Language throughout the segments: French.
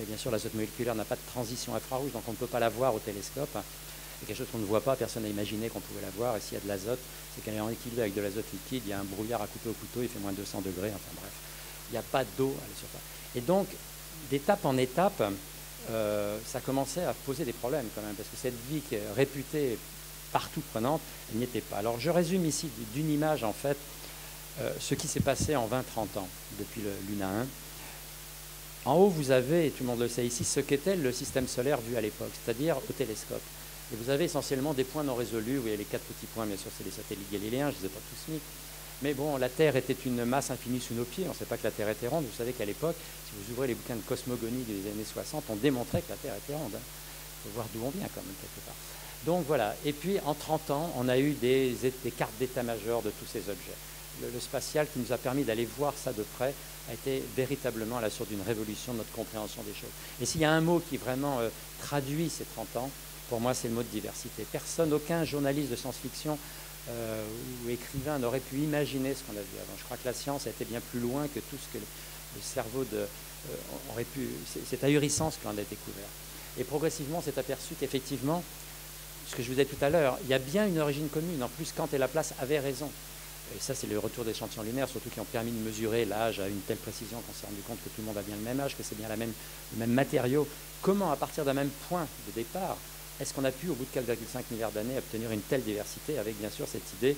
Mais bien sûr, l'azote moléculaire n'a pas de transition infrarouge, donc on ne peut pas la voir au télescope. C'est quelque chose qu'on ne voit pas, personne n'a imaginé qu'on pouvait la voir. Et s'il y a de l'azote, c'est qu'elle est en équilibre avec de l'azote liquide. Il y a un brouillard à couper au couteau, il fait moins de 200 degrés. Enfin bref, il n'y a pas d'eau à la surface. Et donc, d'étape en étape, ça commençait à poser des problèmes quand même, parce que cette vie qui est réputée partout prenante, elle n'y était pas. Alors je résume ici d'une image en fait ce qui s'est passé en 20-30 ans depuis le Luna 1. En haut, vous avez, et tout le monde le sait ici, ce qu'était le système solaire vu à l'époque, c'est-à-dire au télescope. Et vous avez essentiellement des points non résolus, où il y a les 4 petits points, bien sûr, c'est les satellites galiléens, je ne les ai pas tous mis. Mais bon, la Terre était une masse infinie sous nos pieds, on ne sait pas que la Terre était ronde. Vous savez qu'à l'époque, si vous ouvrez les bouquins de cosmogonie des années 60, on démontrait que la Terre était ronde. Il faut voir d'où on vient quand même, quelque part. Donc voilà, et puis en 30 ans, on a eu des cartes d'état-major de tous ces objets. Le spatial qui nous a permis d'aller voir ça de près a été véritablement à la source d'une révolution de notre compréhension des choses. Et s'il y a un mot qui vraiment traduit ces 30 ans, pour moi c'est le mot de diversité. Personne, aucun journaliste de science-fiction ou écrivain n'aurait pu imaginer ce qu'on a vu avant. Je crois que la science a été bien plus loin que tout ce que le cerveau aurait pu... C'est ahurissant ce qu'on a découvert. Et progressivement, on s'est aperçu qu'effectivement, ce que je vous disais tout à l'heure, il y a bien une origine commune. En plus, Kant et Laplace avaient raison. Et ça, c'est le retour des échantillons lunaires, surtout qui ont permis de mesurer l'âge à une telle précision qu'on s'est rendu compte que tout le monde a bien le même âge, que c'est bien le même matériau. Comment, à partir d'un même point de départ, est-ce qu'on a pu, au bout de 4,5 milliards d'années, obtenir une telle diversité avec, bien sûr, cette idée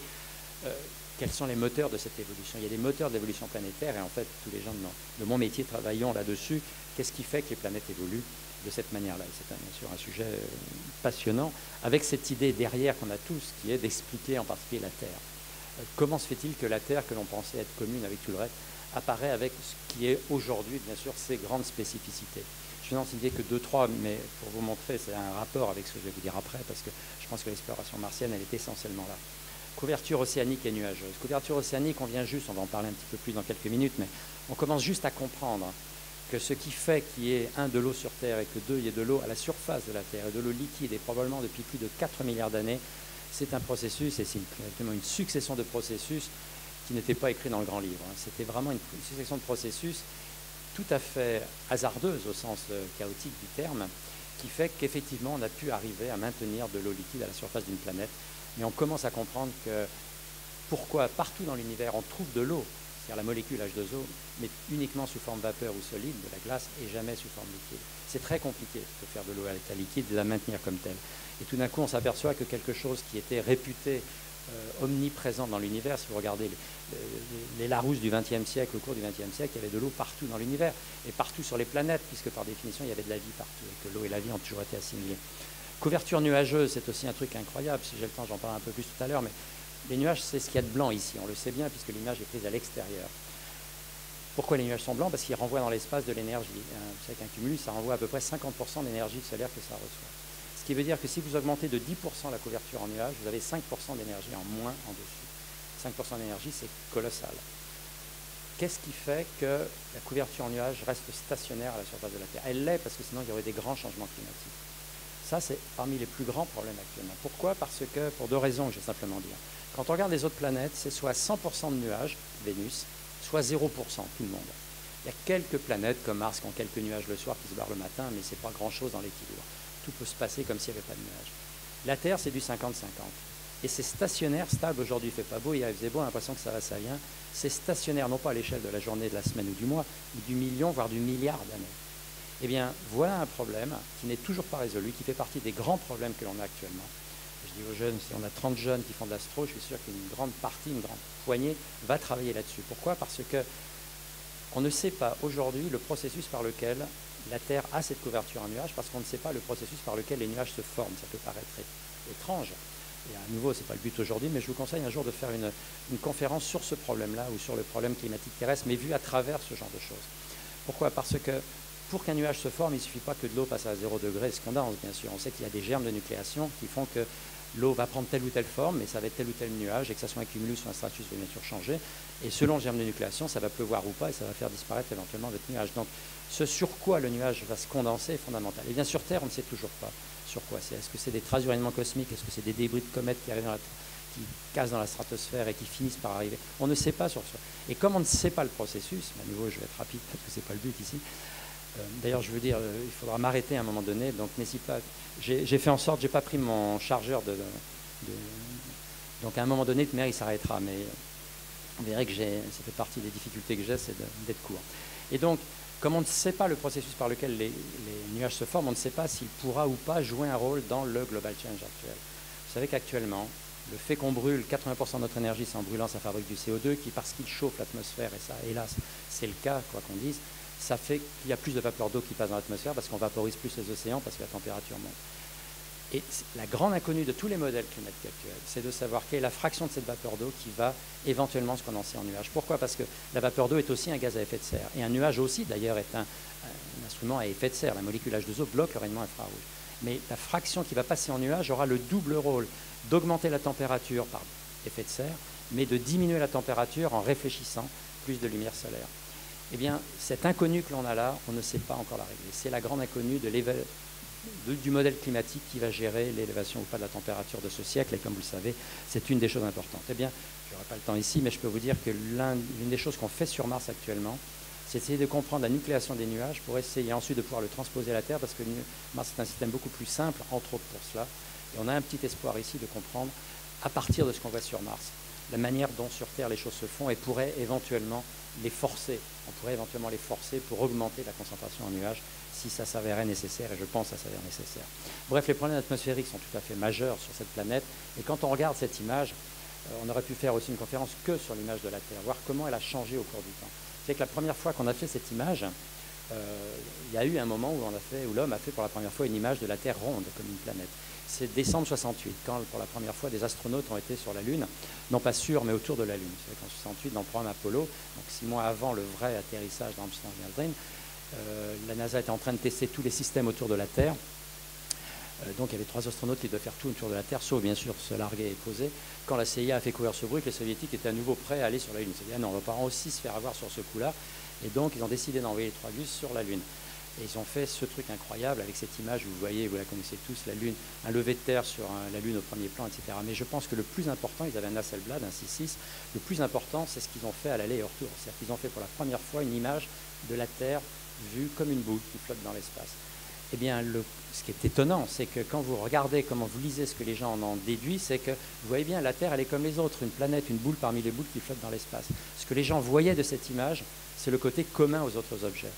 quels sont les moteurs de cette évolution? Il y a des moteurs de l'évolution planétaire, et en fait, tous les gens de mon métier travaillons là-dessus. Qu'est-ce qui fait que les planètes évoluent de cette manière-là? Et c'est bien sûr un sujet passionnant, avec cette idée derrière qu'on a tous, qui est d'expliquer en particulier la Terre. Comment se fait-il que la Terre, que l'on pensait être commune avec tout le reste, apparaît avec ce qui est aujourd'hui, bien sûr, ses grandes spécificités? Je n'en citerai que 2-3, mais pour vous montrer, c'est un rapport avec ce que je vais vous dire après, parce que je pense que l'exploration martienne, elle est essentiellement là. Couverture océanique et nuageuse. Couverture océanique, on vient juste, on va en parler un petit peu plus dans quelques minutes, mais on commence juste à comprendre que ce qui fait qu'il y ait de l'eau sur Terre et que il y ait de l'eau à la surface de la Terre et de l'eau liquide, et probablement depuis plus de 4 milliards d'années, c'est un processus, et c'est une succession de processus qui n'était pas écrit dans le grand livre. C'était vraiment une succession de processus tout à fait hasardeuse au sens chaotique du terme, qui fait qu'effectivement on a pu arriver à maintenir de l'eau liquide à la surface d'une planète. Mais on commence à comprendre que pourquoi partout dans l'univers on trouve de l'eau, c'est-à-dire la molécule H2O, mais uniquement sous forme vapeur ou solide, de la glace, et jamais sous forme liquide. C'est très compliqué de faire de l'eau à l'état liquide et de la maintenir comme telle. Et tout d'un coup, on s'aperçoit que quelque chose qui était réputé omniprésent dans l'univers, si vous regardez les Larousse du XXe siècle, au cours du XXe siècle, il y avait de l'eau partout dans l'univers, et partout sur les planètes, puisque par définition, il y avait de la vie partout, et que l'eau et la vie ont toujours été assimilées. Couverture nuageuse, c'est aussi un truc incroyable. Si j'ai le temps, j'en parle un peu plus tout à l'heure, mais les nuages, c'est ce qu'il y a de blanc ici. On le sait bien, puisque l'image est prise à l'extérieur. Pourquoi les nuages sont blancs? Parce qu'ils renvoient dans l'espace de l'énergie. Vous savez qu'un cumulus, ça renvoie à peu près 50% d'énergie solaire que ça reçoit. Ce qui veut dire que si vous augmentez de 10% la couverture en nuages, vous avez 5% d'énergie en moins en dessus. 5% d'énergie, c'est colossal. Qu'est-ce qui fait que la couverture en nuages reste stationnaire à la surface de la Terre? Elle l'est parce que sinon il y aurait des grands changements climatiques. Ça, c'est parmi les plus grands problèmes actuellement. Pourquoi? Parce que, pour 2 raisons, je vais simplement dire. Quand on regarde les autres planètes, c'est soit 100% de nuages, Vénus, soit 0%, tout le monde. Il y a quelques planètes comme Mars qui ont quelques nuages le soir qui se barrent le matin, mais ce n'est pas grand-chose dans l'équilibre. Tout peut se passer comme s'il n'y avait pas de nuages. La Terre, c'est du 50-50. Et c'est stationnaire, stable. Aujourd'hui, il ne fait pas beau, hier, il faisait beau, on a l'impression que ça va, ça vient. C'est stationnaire, non pas à l'échelle de la journée, de la semaine ou du mois, mais du million, voire du milliard d'années. Eh bien, voilà un problème qui n'est toujours pas résolu, qui fait partie des grands problèmes que l'on a actuellement. Je dis aux jeunes, si on a 30 jeunes qui font de l'astro, je suis sûr qu'une grande partie, une grande poignée va travailler là-dessus. Pourquoi? Parce que on ne sait pas aujourd'hui le processus par lequel la Terre a cette couverture en nuages, parce qu'on ne sait pas le processus par lequel les nuages se forment. Ça peut paraître étrange. Et à nouveau, ce n'est pas le but aujourd'hui, mais je vous conseille un jour de faire une conférence sur ce problème-là, ou sur le problème climatique terrestre, mais vu à travers ce genre de choses. Pourquoi? Parce que pour qu'un nuage se forme, il ne suffit pas que de l'eau passe à 0 degré et se condense, bien sûr. On sait qu'il y a des germes de nucléation qui font que l'eau va prendre telle ou telle forme, mais ça va être tel ou tel nuage, et que ça soit un cumulus ou un stratus va bien sûr changer. Et selon le germe de nucléation, ça va pleuvoir ou pas, et ça va faire disparaître éventuellement votre nuage. Donc, ce sur quoi le nuage va se condenser est fondamental. Et bien sur Terre, on ne sait toujours pas sur quoi c'est. Est-ce que c'est des traces d'uranium cosmique? Est-ce que c'est des débris de comètes qui arrivent qui cassent dans la stratosphère et qui finissent par arriver? On ne sait pas sur ça. Et comme on ne sait pas le processus, à nouveau, je vais être rapide parce que ce n'est pas le but ici, D'ailleurs, je veux dire, il faudra m'arrêter à un moment donné, donc n'hésite pas. J'ai fait en sorte, j'ai pas pris mon chargeur donc à un moment donné, le maire, il s'arrêtera, mais vous verrez que ça fait partie des difficultés que j'ai, c'est d'être court. Et donc, comme on ne sait pas le processus par lequel les nuages se forment, on ne sait pas s'il pourra ou pas jouer un rôle dans le global change actuel. Vous savez qu'actuellement, le fait qu'on brûle 80% de notre énergie, c'est en brûlant, ça fabrique du CO2, qui parce qu'il chauffe l'atmosphère, et ça, hélas, c'est le cas, quoi qu'on dise, ça fait qu'il y a plus de vapeur d'eau qui passe dans l'atmosphère parce qu'on vaporise plus les océans parce que la température monte. Et la grande inconnue de tous les modèles climatiques actuels, c'est de savoir quelle est la fraction de cette vapeur d'eau qui va éventuellement se condenser en nuage. Pourquoi? Parce que la vapeur d'eau est aussi un gaz à effet de serre. Et un nuage aussi, d'ailleurs, est un instrument à effet de serre. La molécule H2O bloque le rayonnement infrarouge. Mais la fraction qui va passer en nuage aura le double rôle d'augmenter la température par effet de serre, mais de diminuer la température en réfléchissant plus de lumière solaire. Eh bien, cette inconnue que l'on a là, on ne sait pas encore la régler. C'est la grande inconnue du modèle climatique qui va gérer l'élévation ou pas de la température de ce siècle. Et comme vous le savez, c'est une des choses importantes. Eh bien, je n'aurai pas le temps ici, mais je peux vous dire que l'une des choses qu'on fait sur Mars actuellement, c'est essayer de comprendre la nucléation des nuages pour essayer ensuite de pouvoir le transposer à la Terre, parce que Mars est un système beaucoup plus simple, entre autres pour cela. Et on a un petit espoir ici de comprendre, à partir de ce qu'on voit sur Mars, la manière dont sur Terre les choses se font et pourrait éventuellement les forcer. On pourrait éventuellement les forcer pour augmenter la concentration en nuages si ça s'avérait nécessaire, et je pense que ça s'avère nécessaire. Bref, les problèmes atmosphériques sont tout à fait majeurs sur cette planète, et quand on regarde cette image, on aurait pu faire aussi une conférence que sur l'image de la Terre, voir comment elle a changé au cours du temps. C'est que la première fois qu'on a fait cette image, il y a eu un moment où l'homme a fait pour la première fois une image de la Terre ronde comme une planète. C'est décembre 68, quand pour la première fois des astronautes ont été sur la Lune, non pas sur, mais autour de la Lune. C'est qu'en 68, dans le programme Apollo, donc 6 mois avant le vrai atterrissage d'Armstrong et Aldrin, la NASA était en train de tester tous les systèmes autour de la Terre. Donc il y avait 3 astronautes qui devaient faire tout autour de la Terre, sauf bien sûr se larguer et poser. Quand la CIA a fait courir ce bruit, que les Soviétiques étaient à nouveau prêts à aller sur la Lune. Ils se dit, ah non, on ne va pas aussi se faire avoir sur ce coup-là. Et donc ils ont décidé d'envoyer les 3 gus sur la Lune. Et ils ont fait ce truc incroyable avec cette image, vous voyez, vous la connaissez tous, la Lune, un lever de terre sur la Lune au premier plan, etc. Mais je pense que le plus important, ils avaient un Hasselblad, un 6.6, le plus important, c'est ce qu'ils ont fait à l'aller et au retour. C'est-à-dire qu'ils ont fait pour la première fois une image de la Terre vue comme une boule qui flotte dans l'espace. Eh bien, ce qui est étonnant, c'est que quand vous regardez, comment vous lisez ce que les gens en ont déduit, c'est que vous voyez bien, la Terre, elle est comme les autres, une planète, une boule parmi les boules qui flottent dans l'espace. Ce que les gens voyaient de cette image, c'est le côté commun aux autres objets.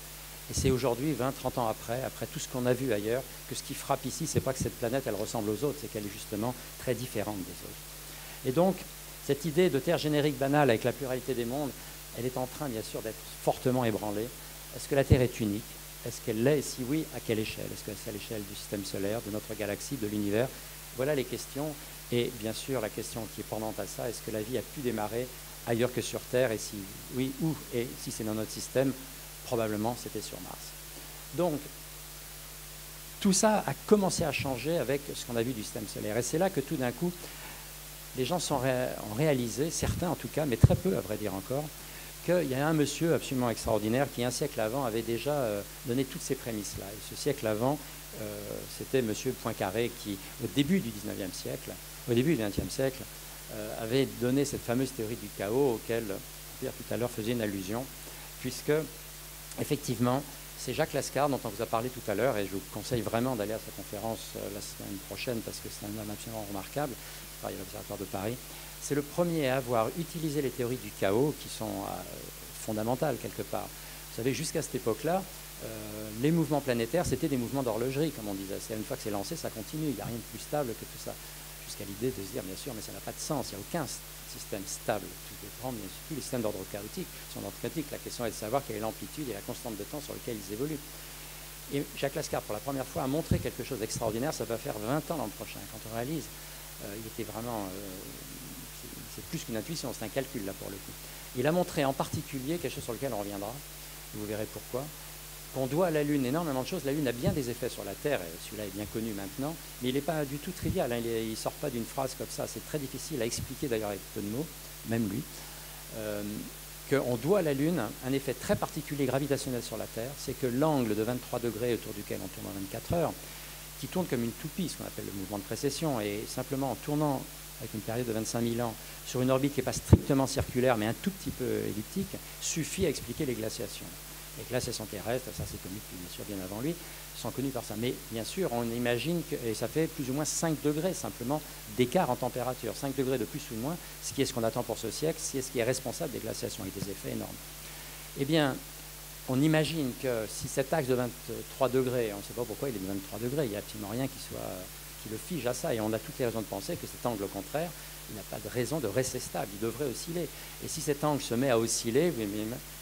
Et c'est aujourd'hui, 20-30 ans après tout ce qu'on a vu ailleurs, que ce qui frappe ici, c'est pas que cette planète, elle ressemble aux autres, c'est qu'elle est justement très différente des autres. Et donc, cette idée de Terre générique banale avec la pluralité des mondes, elle est en train, bien sûr, d'être fortement ébranlée. Est-ce que la Terre est unique? Est-ce qu'elle l'est? Et si oui, à quelle échelle? Est-ce que c'est à l'échelle du système solaire, de notre galaxie, de l'univers? Voilà les questions. Et bien sûr, la question qui est pendante à ça, est-ce que la vie a pu démarrer ailleurs que sur Terre? Et si oui, où? Et si c'est dans notre système, probablement c'était sur Mars. Donc, tout ça a commencé à changer avec ce qu'on a vu du système solaire. Et c'est là que tout d'un coup, les gens ont réalisé, certains en tout cas, mais très peu à vrai dire encore, qu'il y a un monsieur absolument extraordinaire qui, un siècle avant, avait déjà donné toutes ces prémices-là. Et ce siècle avant, c'était monsieur Poincaré qui, au début du 19e siècle, au début du 20e siècle, avait donné cette fameuse théorie du chaos auquel Pierre tout à l'heure faisait une allusion, puisque, effectivement, c'est Jacques Lascard dont on vous a parlé tout à l'heure, et je vous conseille vraiment d'aller à sa conférence la semaine prochaine, parce que c'est un homme absolument remarquable, qui travaille à l'Observatoire de Paris. C'est le premier à avoir utilisé les théories du chaos, qui sont fondamentales quelque part. Vous savez, jusqu'à cette époque-là, les mouvements planétaires, c'était des mouvements d'horlogerie, comme on disait. Une fois que c'est lancé, ça continue, il n'y a rien de plus stable que tout ça. Jusqu'à l'idée de se dire, bien sûr, mais ça n'a pas de sens, il n'y a aucun système stable. Tous les systèmes d'ordre chaotique sont d'ordre chaotique. La question est de savoir quelle est l'amplitude et la constante de temps sur laquelle ils évoluent. Et Jacques Lascard, pour la première fois, a montré quelque chose d'extraordinaire. Ça va faire 20 ans l'an prochain. Quand on réalise, il était vraiment... c'est plus qu'une intuition, c'est un calcul là pour le coup. Il a montré en particulier quelque chose sur lequel on reviendra, et vous verrez pourquoi, qu'on doit à la Lune énormément de choses. La Lune a bien des effets sur la Terre, et celui-là est bien connu maintenant, mais il n'est pas du tout trivial, hein. Il ne sort pas d'une phrase comme ça, c'est très difficile à expliquer d'ailleurs avec peu de mots, même lui, qu'on doit à la Lune un effet très particulier gravitationnel sur la Terre, c'est que l'angle de 23 degrés autour duquel on tourne en 24 heures, qui tourne comme une toupie, ce qu'on appelle le mouvement de précession, et simplement en tournant avec une période de 25 000 ans, sur une orbite qui n'est pas strictement circulaire, mais un tout petit peu elliptique, suffit à expliquer les glaciations. Les glaciations terrestres, ça c'est connu bien sûr bien avant lui, sont connues par ça. Mais bien sûr, on imagine que et ça fait plus ou moins 5 degrés simplement d'écart en température. 5 degrés de plus ou de moins, ce qui est ce qu'on attend pour ce siècle, c'est ce qui est responsable des glaciations avec des effets énormes. Eh bien, on imagine que si cet axe de 23 degrés, on ne sait pas pourquoi il est de 23 degrés, il n'y a absolument rien qui le fige à ça, et on a toutes les raisons de penser que cet angle, au contraire, il n'a pas de raison de rester stable, il devrait osciller. Et si cet angle se met à osciller, vous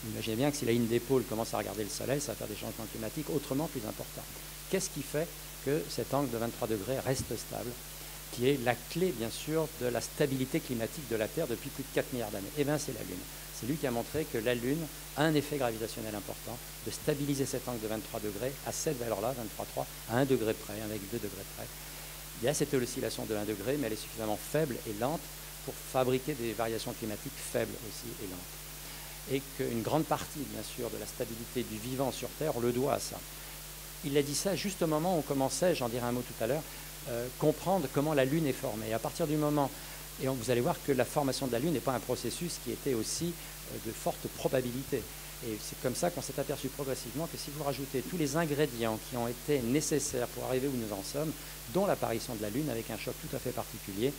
imaginez bien que si la ligne des pôles commence à regarder le soleil, ça va faire des changements climatiques autrement plus importants. Qu'est-ce qui fait que cet angle de 23 degrés reste stable, qui est la clé, bien sûr, de la stabilité climatique de la Terre depuis plus de 4 milliards d'années? Eh bien, c'est la Lune. C'est lui qui a montré que la Lune a un effet gravitationnel important, de stabiliser cet angle de 23 degrés à cette valeur-là, 23,3, à 1 degré près, 1,2 degrés près. Il y a cette oscillation de 1 degré, mais elle est suffisamment faible et lente pour fabriquer des variations climatiques faibles aussi et lentes. Et qu'une grande partie, bien sûr, de la stabilité du vivant sur Terre, on le doit à ça. Il a dit ça juste au moment où on commençait, j'en dirai un mot tout à l'heure, comprendre comment la Lune est formée. Et à partir du moment, et vous allez voir que la formation de la Lune n'est pas un processus qui était aussi de forte probabilité. Et c'est comme ça qu'on s'est aperçu progressivement que si vous rajoutez tous les ingrédients qui ont été nécessaires pour arriver où nous en sommes, dont l'apparition de la Lune avec un choc tout à fait particulier,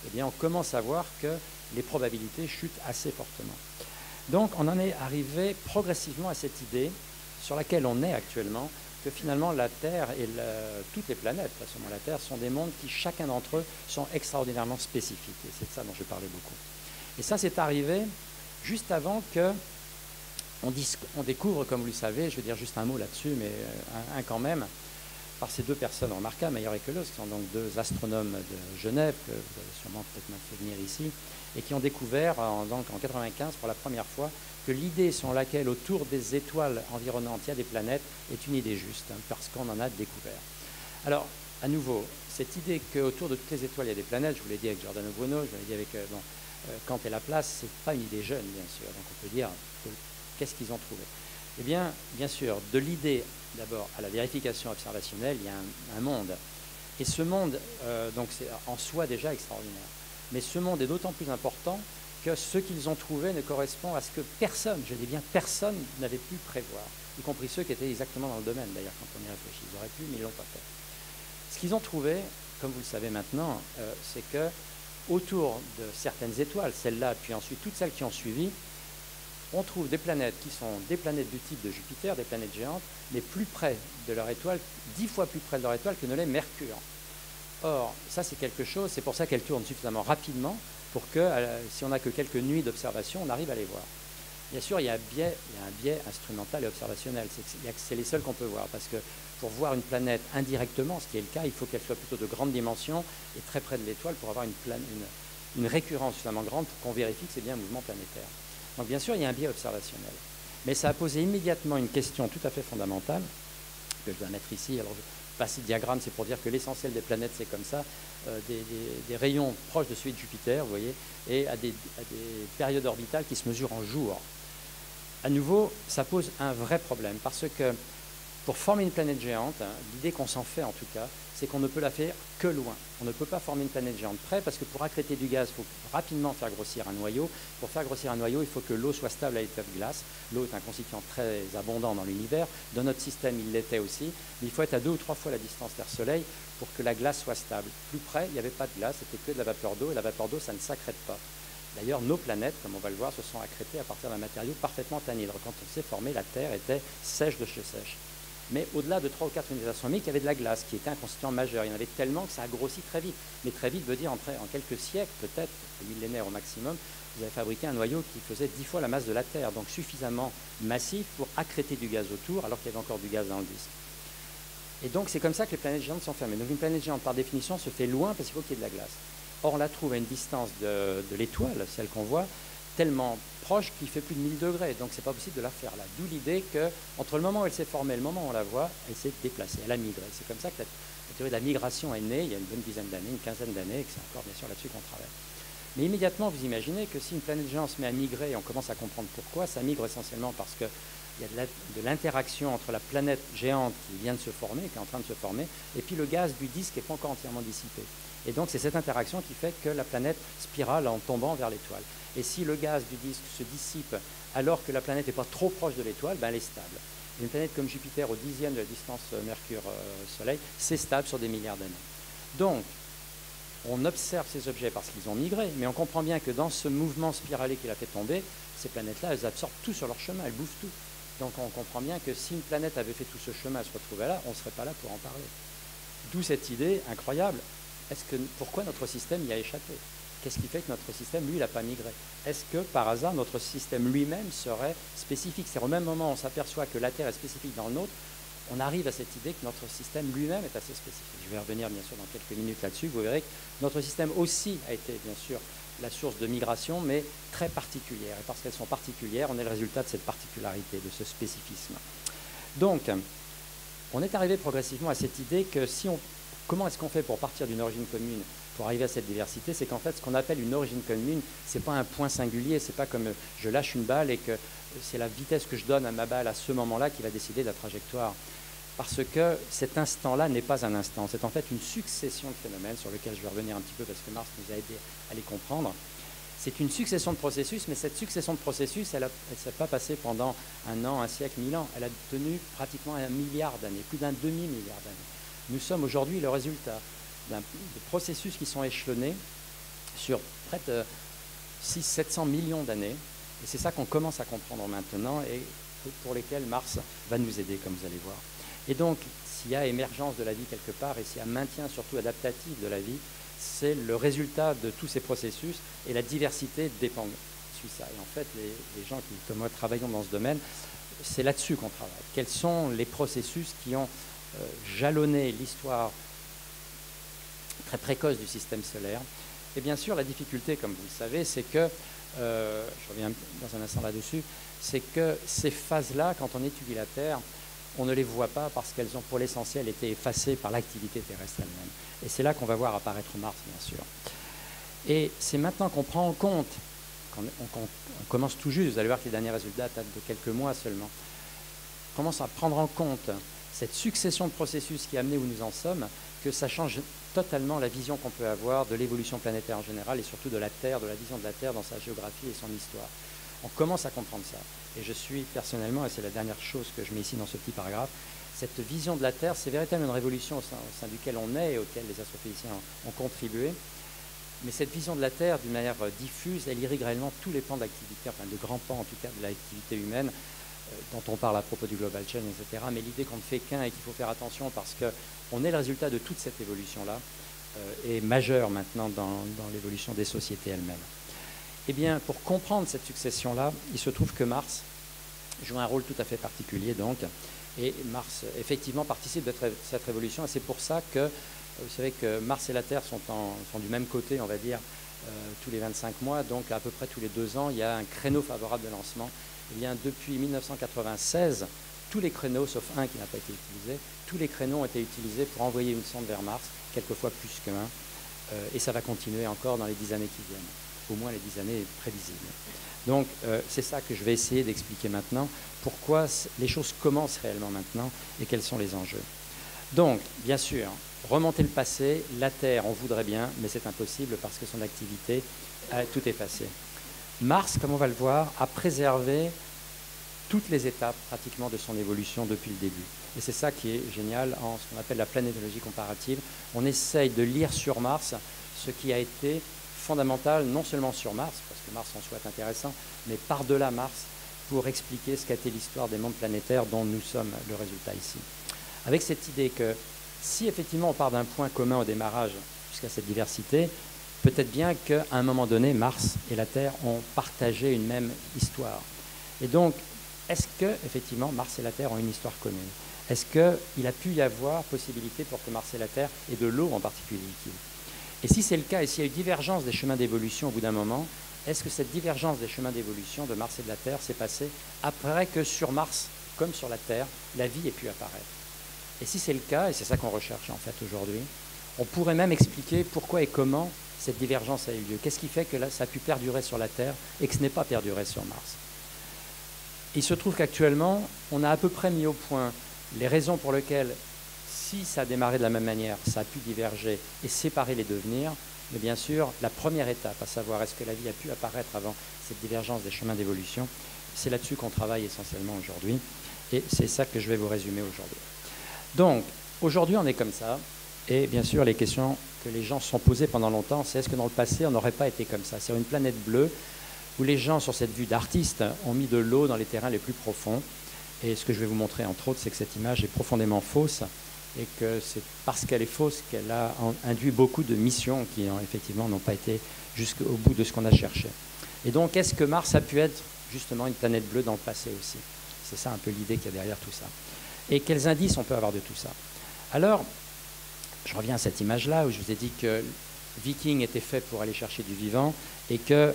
eh bien on commence à voir que les probabilités chutent assez fortement. Donc on en est arrivé progressivement à cette idée sur laquelle on est actuellement, que finalement la Terre et toutes les planètes, pas seulement la Terre, sont des mondes qui, chacun d'entre eux, sont extraordinairement spécifiques. Et c'est de ça dont je parlais beaucoup. Et ça, c'est arrivé juste avant que on découvre, comme vous le savez, je vais dire juste un mot là-dessus, mais un quand même, par ces deux personnes remarquables, Mayer et Queloz, qui sont donc deux astronomes de Genève, que vous avez sûrement peut-être même fait venir ici, et qui ont découvert donc en 1995 pour la première fois que l'idée selon laquelle autour des étoiles environnantes il y a des planètes est une idée juste, hein, parce qu'on en a découvert. Alors, à nouveau, cette idée qu'autour de toutes les étoiles il y a des planètes, je vous l'ai dit avec Giordano Bruno, je vous l'ai dit avec Kant et Laplace, ce n'est pas une idée jeune, bien sûr. Donc on peut dire, qu'est-ce qu'ils ont trouvé? Eh bien sûr, de l'idée d'abord à la vérification observationnelle, il y a un monde. Et ce monde, donc c'est en soi déjà extraordinaire. Mais ce monde est d'autant plus important que ce qu'ils ont trouvé ne correspond à ce que personne, je dis bien personne, n'avait pu prévoir, y compris ceux qui étaient exactement dans le domaine, d'ailleurs, quand on y réfléchit. Ils auraient pu, mais ils ne l'ont pas fait. Ce qu'ils ont trouvé, comme vous le savez maintenant, c'est que autour de certaines étoiles, celles-là, puis ensuite toutes celles qui ont suivi, on trouve des planètes qui sont des planètes du type de Jupiter, des planètes géantes, mais plus près de leur étoile, 10 fois plus près de leur étoile que ne l'est Mercure. Or, ça c'est quelque chose, c'est pour ça qu'elles tournent suffisamment rapidement pour que, si on n'a que quelques nuits d'observation, on arrive à les voir. Bien sûr, il y a un biais instrumental et observationnel, c'est les seuls qu'on peut voir, parce que pour voir une planète indirectement, ce qui est le cas, il faut qu'elle soit plutôt de grande dimension et très près de l'étoile pour avoir une récurrence suffisamment grande pour qu'on vérifie que c'est bien un mouvement planétaire. Donc bien sûr, il y a un biais observationnel. Mais ça a posé immédiatement une question tout à fait fondamentale, que je dois mettre ici. Alors, passer le diagramme, c'est pour dire que l'essentiel des planètes, c'est comme ça, des rayons proches de celui de Jupiter, vous voyez, et à des périodes orbitales qui se mesurent en jours. À nouveau, ça pose un vrai problème, parce que pour former une planète géante, hein, l'idée qu'on s'en fait en tout cas, c'est qu'on ne peut la faire que loin. On ne peut pas former une planète géante près, parce que pour accréter du gaz, il faut rapidement faire grossir un noyau. Pour faire grossir un noyau, il faut que l'eau soit stable à l'état de glace. L'eau est un constituant très abondant dans l'univers. Dans notre système, il l'était aussi. Mais il faut être à 2 ou 3 fois la distance Terre-Soleil pour que la glace soit stable. Plus près, il n'y avait pas de glace, c'était que de la vapeur d'eau, et la vapeur d'eau, ça ne s'accrète pas. D'ailleurs, nos planètes, comme on va le voir, se sont accrétées à partir d'un matériau parfaitement anhydre. Quand on s'est formé, la Terre était sèche de chez sèche. Mais au-delà de 3 ou 4 unités astronomiques, il y avait de la glace, qui était un constituant majeur. Il y en avait tellement que ça a grossi très vite. Mais très vite veut dire en quelques siècles, peut-être millénaires au maximum, vous avez fabriqué un noyau qui faisait 10 fois la masse de la Terre, donc suffisamment massif pour accréter du gaz autour, alors qu'il y avait encore du gaz dans le disque. Et donc c'est comme ça que les planètes géantes sont fermées. Donc une planète géante, par définition, se fait loin parce qu'il faut qu'il y ait de la glace. Or, on la trouve à une distance de l'étoile, celle qu'on voit, tellement proche qu'il fait plus de 1000 degrés. Donc, c'est pas possible de la faire là. D'où l'idée qu'entre le moment où elle s'est formée et le moment où on la voit, elle s'est déplacée, elle a migré. C'est comme ça que la théorie de la migration est née il y a une bonne dizaine d'années, une quinzaine d'années, et que c'est encore bien sûr là-dessus qu'on travaille. Mais immédiatement, vous imaginez que si une planète géante se met à migrer, et on commence à comprendre pourquoi, ça migre essentiellement parce qu'il y a de l'interaction entre la planète géante qui vient de se former, qui est en train de se former, et puis le gaz du disque n'est pas encore entièrement dissipé. Et donc c'est cette interaction qui fait que la planète spirale en tombant vers l'étoile. Et si le gaz du disque se dissipe alors que la planète n'est pas trop proche de l'étoile, ben elle est stable. Et une planète comme Jupiter, au 10e de la distance Mercure-Soleil, c'est stable sur des milliards d'années. Donc, on observe ces objets parce qu'ils ont migré, mais on comprend bien que dans ce mouvement spiralé qui l'a fait tomber, ces planètes-là, elles absorbent tout sur leur chemin, elles bouffent tout. Donc on comprend bien que si une planète avait fait tout ce chemin, elle se retrouvait là, on ne serait pas là pour en parler. D'où cette idée incroyable. Pourquoi notre système y a échappé? Qu'est-ce qui fait que notre système, lui, il n'a pas migré? Est-ce que, par hasard, notre système lui-même serait spécifique? C'est au même moment où on s'aperçoit que la Terre est spécifique dans le nôtre, on arrive à cette idée que notre système lui-même est assez spécifique. Je vais revenir, bien sûr, dans quelques minutes là-dessus. Vous verrez que notre système aussi a été, bien sûr, la source de migration, mais très particulière. Et parce qu'elles sont particulières, on est le résultat de cette particularité, de ce spécifisme. Donc, on est arrivé progressivement à cette idée que comment est-ce qu'on fait pour partir d'une origine commune pour arriver à cette diversité? C'est qu'en fait, ce qu'on appelle une origine commune, ce n'est pas un point singulier, c'est pas comme je lâche une balle et que c'est la vitesse que je donne à ma balle à ce moment-là qui va décider de la trajectoire. Parce que cet instant-là n'est pas un instant, c'est en fait une succession de phénomènes sur lesquels je vais revenir un petit peu parce que Mars nous a aidé à les comprendre. C'est une succession de processus, mais cette succession de processus, elle ne s'est pas passée pendant 1 an, 1 siècle, 1000 ans. Elle a tenu pratiquement 1 milliard d'années, plus d'1 demi-milliard d'années. Nous sommes aujourd'hui le résultat de processus qui sont échelonnés sur près de 600-700 millions d'années. Et c'est ça qu'on commence à comprendre maintenant et pour lesquels Mars va nous aider, comme vous allez voir. Et donc, s'il y a émergence de la vie quelque part et s'il y a maintien surtout adaptatif de la vie, c'est le résultat de tous ces processus et la diversité dépend de ça. Et en fait, les gens qui, comme moi, travaillons dans ce domaine, c'est là-dessus qu'on travaille. Quels sont les processus qui ont jalonné l'histoire très précoce du système solaire? Et bien sûr, la difficulté, comme vous le savez, c'est que, je reviens dans un instant là-dessus, c'est que ces phases-là, quand on étudie la Terre, on ne les voit pas parce qu'elles ont pour l'essentiel été effacées par l'activité terrestre elle-même. Et c'est là qu'on va voir apparaître Mars, bien sûr. Et c'est maintenant qu'on prend en compte, on commence tout juste, vous allez voir que les derniers résultats datent de quelques mois seulement, on commence à prendre en compte cette succession de processus qui a amené où nous en sommes, que ça change totalement la vision qu'on peut avoir de l'évolution planétaire en général et surtout de la Terre, de la vision de la Terre dans sa géographie et son histoire. On commence à comprendre ça. Et je suis personnellement, et c'est la dernière chose que je mets ici dans ce petit paragraphe, cette vision de la Terre, c'est véritablement une révolution au sein duquel on est et auquel les astrophysiciens ont contribué. Mais cette vision de la Terre, d'une manière diffuse, elle irrigue réellement tous les pans d'activité, enfin de grands pans en tout cas de l'activité humaine, dont on parle à propos du Global Change, etc. Mais l'idée qu'on ne fait qu'un et qu'il faut faire attention parce qu'on est le résultat de toute cette évolution-là est majeure maintenant dans l'évolution des sociétés elles-mêmes. Eh bien, pour comprendre cette succession-là, il se trouve que Mars joue un rôle tout à fait particulier, donc, et Mars, effectivement, participe de cette révolution, et c'est pour ça que, vous savez que Mars et la Terre sont du même côté, on va dire, tous les 25 mois, donc à peu près tous les 2 ans, il y a un créneau favorable de lancement. Eh bien, depuis 1996, tous les créneaux, sauf un qui n'a pas été utilisé, tous les créneaux ont été utilisés pour envoyer une sonde vers Mars, quelquefois plus qu'un, et ça va continuer encore dans les 10 années qui viennent. Au moins les 10 années prévisibles. Donc c'est ça que je vais essayer d'expliquer maintenant, pourquoi les choses commencent réellement maintenant et quels sont les enjeux. Donc, bien sûr, remonter le passé, la Terre, on voudrait bien, mais c'est impossible parce que son activité a tout effacé. Mars, comme on va le voir, a préservé toutes les étapes pratiquement de son évolution depuis le début. Et c'est ça qui est génial en ce qu'on appelle la planétologie comparative. On essaye de lire sur Mars ce qui a été fondamental, non seulement sur Mars, parce que Mars en soi est intéressant, mais par-delà Mars, pour expliquer ce qu'a été l'histoire des mondes planétaires dont nous sommes le résultat ici. Avec cette idée que si effectivement on part d'un point commun au démarrage jusqu'à cette diversité, peut-être bien qu'à un moment donné, Mars et la Terre ont partagé une même histoire. Et donc, est-ce que effectivement Mars et la Terre ont une histoire commune? Est-ce qu'il a pu y avoir possibilité pour que Mars et la Terre, et de l'eau en particulier liquide? Et si c'est le cas, et s'il y a eu divergence des chemins d'évolution au bout d'un moment, est-ce que cette divergence des chemins d'évolution de Mars et de la Terre s'est passée après que sur Mars, comme sur la Terre, la vie ait pu apparaître? Et si c'est le cas, et c'est ça qu'on recherche en fait aujourd'hui, on pourrait même expliquer pourquoi et comment cette divergence a eu lieu. Qu'est-ce qui fait que là, ça a pu perdurer sur la Terre et que ce n'est pas perduré sur Mars? Il se trouve qu'actuellement, on a à peu près mis au point les raisons pour lesquelles, si ça a démarré de la même manière, ça a pu diverger et séparer les devenirs, mais bien sûr, la première étape, à savoir est-ce que la vie a pu apparaître avant cette divergence des chemins d'évolution, c'est là-dessus qu'on travaille essentiellement aujourd'hui, et c'est ça que je vais vous résumer aujourd'hui. Donc, aujourd'hui, on est comme ça, et bien sûr, les questions que les gens se sont posées pendant longtemps, c'est est-ce que dans le passé, on n'aurait pas été comme ça, sur une planète bleue, où les gens, sur cette vue d'artiste, ont mis de l'eau dans les terrains les plus profonds. Et ce que je vais vous montrer, entre autres, c'est que cette image est profondément fausse, et que c'est parce qu'elle est fausse qu'elle a induit beaucoup de missions qui, effectivement, n'ont pas été jusqu'au bout de ce qu'on a cherché. Et donc, est-ce que Mars a pu être, justement, une planète bleue dans le passé aussi? C'est ça un peu l'idée qu'il y a derrière tout ça. Et quels indices on peut avoir de tout ça? Alors, je reviens à cette image-là, où je vous ai dit que Viking était fait pour aller chercher du vivant, et que,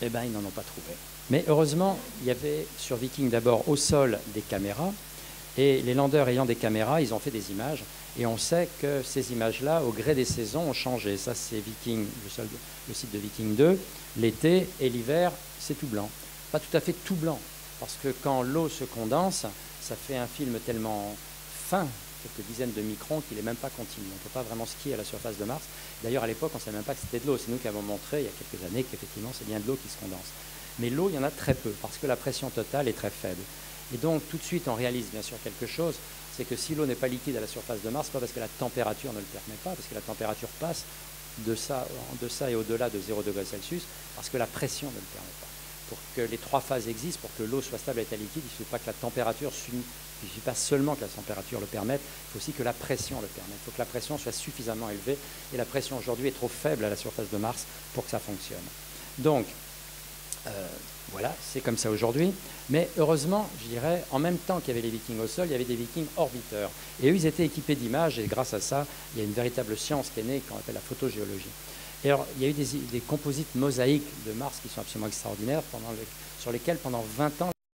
eh ben, ils n'en ont pas trouvé. Mais heureusement, il y avait sur Viking d'abord au sol des caméras, et les landeurs ayant des caméras, ils ont fait des images, et on sait que ces images-là, au gré des saisons, ont changé. Ça, c'est Viking, le site de Viking 2. L'été et l'hiver, c'est tout blanc. Pas tout à fait tout blanc, parce que quand l'eau se condense, ça fait un film tellement fin, quelques dizaines de microns, qu'il n'est même pas continu. On ne peut pas vraiment skier à la surface de Mars. D'ailleurs, à l'époque, on ne savait même pas que c'était de l'eau. C'est nous qui avons montré, il y a quelques années, qu'effectivement, c'est bien de l'eau qui se condense. Mais l'eau, il y en a très peu, parce que la pression totale est très faible. Et donc, tout de suite, on réalise bien sûr quelque chose, c'est que si l'eau n'est pas liquide à la surface de Mars, ce n'est pas parce que la température ne le permet pas, parce que la température passe de ça et au-delà de 0 degré Celsius, parce que la pression ne le permet pas. Pour que les trois phases existent, pour que l'eau soit stable et liquide, il ne suffit pas que la température il ne suffit pas seulement que la température le permette, il faut aussi que la pression le permette. Il faut que la pression soit suffisamment élevée, et la pression aujourd'hui est trop faible à la surface de Mars pour que ça fonctionne. Donc, voilà, c'est comme ça aujourd'hui. Mais heureusement, je dirais, en même temps qu'il y avait les Vikings au sol, il y avait des Vikings orbiteurs. Et eux, ils étaient équipés d'images, et grâce à ça, il y a une véritable science qui est née, qu'on appelle la photogéologie. Et alors, il y a eu des composites mosaïques de Mars qui sont absolument extraordinaires, sur lesquels, pendant 20 ans,